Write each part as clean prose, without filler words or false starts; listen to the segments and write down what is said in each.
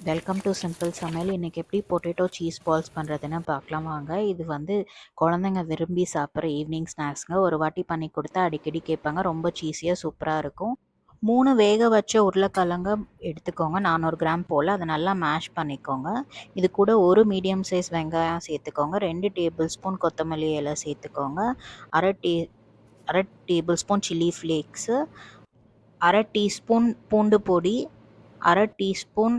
Welcome to simple சமையல். இன்றைக்கி எப்படி பொட்டேட்டோ சீஸ் பால்ஸ் பண்ணுறதுன்னு பார்க்கலாம் வாங்க. இது வந்து குழந்தைங்க விரும்பி சாப்பிட்ற ஈவினிங் ஸ்நாக்ஸுங்க. ஒரு வாட்டி பண்ணி கொடுத்தா அடிக்கடி கேட்பாங்க. ரொம்ப சீஸியாக சூப்பராக இருக்கும். 3 வேக வச்ச உருளைக்கிழங்க எடுத்துக்கோங்க, 400 கிராம் போல். அதை நல்லா மேஷ் பண்ணிக்கோங்க. இது கூட ஒரு மீடியம் சைஸ் வெங்காயம் சேர்த்துக்கோங்க, 2 டேபிள் ஸ்பூன் கொத்தமல்லி இலை சேர்த்துக்கோங்க, அரை அரை டேபிள் ஸ்பூன் சில்லி ஃப்ளேக்ஸு, அரை டீஸ்பூன் பூண்டு பொடி, அரை டீஸ்பூன்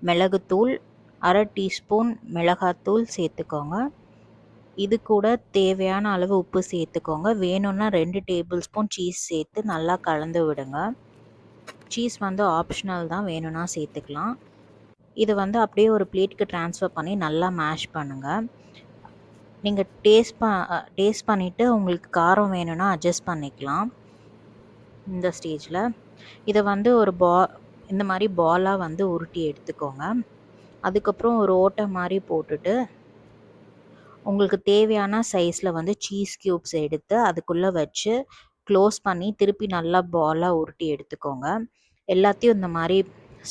மிளகுத்தூள், அரை டீஸ்பூன் மிளகாத்தூள் சேர்த்துக்கோங்க. இது கூட தேவையான அளவு உப்பு சேர்த்துக்கோங்க. வேணும்னா 2 டேபிள் ஸ்பூன் சீஸ் சேர்த்து நல்லா கலந்து விடுங்க. சீஸ் வந்து ஆப்ஷனல் தான், வேணும்னா சேர்த்துக்கலாம். இதை வந்து அப்படியே ஒரு பிளேட்டுக்கு ட்ரான்ஸ்ஃபர் பண்ணி நல்லா மேஷ் பண்ணுங்கள். நீங்கள் டேஸ்ட் பண்ணிவிட்டு உங்களுக்கு காரம் வேணும்னா அட்ஜஸ்ட் பண்ணிக்கலாம். இந்த ஸ்டேஜில் இதை வந்து ஒரு இந்த மாதிரி பாலாக வந்து உருட்டி எடுத்துக்கோங்க. அதுக்கப்புறம் ஒரு ஓட்டை மாதிரி போட்டுட்டு உங்களுக்கு தேவையான சைஸில் வந்து சீஸ் க்யூப்ஸ் எடுத்து அதுக்குள்ளே வச்சு க்ளோஸ் பண்ணி திருப்பி நல்லா பாலாக உருட்டி எடுத்துக்கோங்க. எல்லாத்தையும் இந்த மாதிரி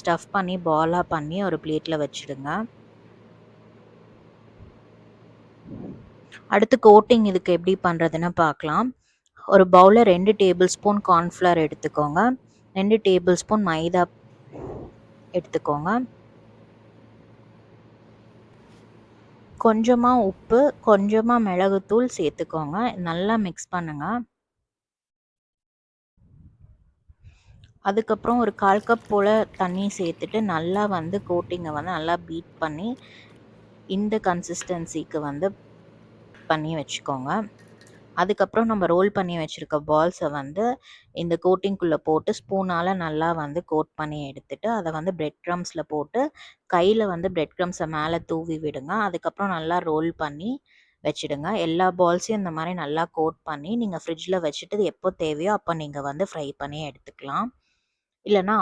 ஸ்டஃப் பண்ணி பாலாக பண்ணி ஒரு பிளேட்டில் வச்சுடுங்க. அடுத்து கோட்டிங் இதுக்கு எப்படி பண்ணுறதுன்னு பார்க்கலாம். ஒரு பவுலில் 2 டேபிள் ஸ்பூன் கார்ன்ஃப்ளவர் எடுத்துக்கோங்க, 2 டேபிள் ஸ்பூன் மைதா எடுத்துக்கோங்க, கொஞ்சமாக உப்பு, கொஞ்சமாக மிளகுத்தூள் சேர்த்துக்கோங்க. நல்லா மிக்ஸ் பண்ணுங்கள். அதுக்கப்புறம் ஒரு 1/4 கப் போல் தண்ணி சேர்த்துட்டு நல்லா வந்து கோட்டிங்கை வந்து நல்லா பீட் பண்ணி இந்த கன்சிஸ்டன்சிக்கு வந்து பண்ணி வச்சுக்கோங்க. அதுக்கப்புறம் நம்ம ரோல் பண்ணி வச்சுருக்க பால்ஸை வந்து இந்த கோட்டிங்குள்ளே போட்டு ஸ்பூனால் நல்லா வந்து கோட் பண்ணி எடுத்துட்டு அதை வந்து பிரெட் க்ரம்ஸில் போட்டு கையில் வந்து பிரெட் க்ரம்ஸை மேலே தூவி விடுங்க. அதுக்கப்புறம் நல்லா ரோல் பண்ணி வச்சுடுங்க. எல்லா பால்ஸையும் இந்த மாதிரி நல்லா கோட் பண்ணி நீங்கள் ஃப்ரிட்ஜில் வச்சுட்டு எப்போ தேவையோ அப்போ நீங்கள் வந்து ஃப்ரை பண்ணி எடுத்துக்கலாம். இல்லைனா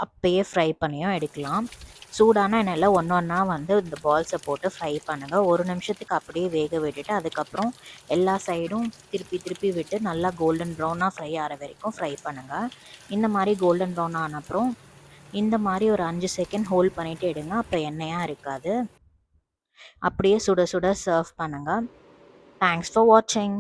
அப்பயே ஃப்ரை பண்ணியும் எடுக்கலாம். சூடான எண்ணெயில் ஒன்றா வந்து இந்த பால்ஸை போட்டு ஃப்ரை பண்ணுங்கள். 1 நிமிஷத்துக்கு அப்படியே வேக விட்டுட்டு அதுக்கப்புறம் எல்லா சைடும் திருப்பி விட்டு நல்லா கோல்டன் ப்ரௌனாக ஃப்ரை ஆகிற வரைக்கும் ஃப்ரை பண்ணுங்கள். இந்த மாதிரி கோல்டன் ப்ரௌன் ஆன அப்புறம் இந்த மாதிரி ஒரு 5 செகண்ட் ஹோல்ட் பண்ணிவிட்டு எடுங்க. அப்போ எண்ணெயாக இருக்காது. அப்படியே சுட சுட சர்வ் பண்ணுங்கள். தேங்க்ஸ் ஃபார் வாட்சிங்.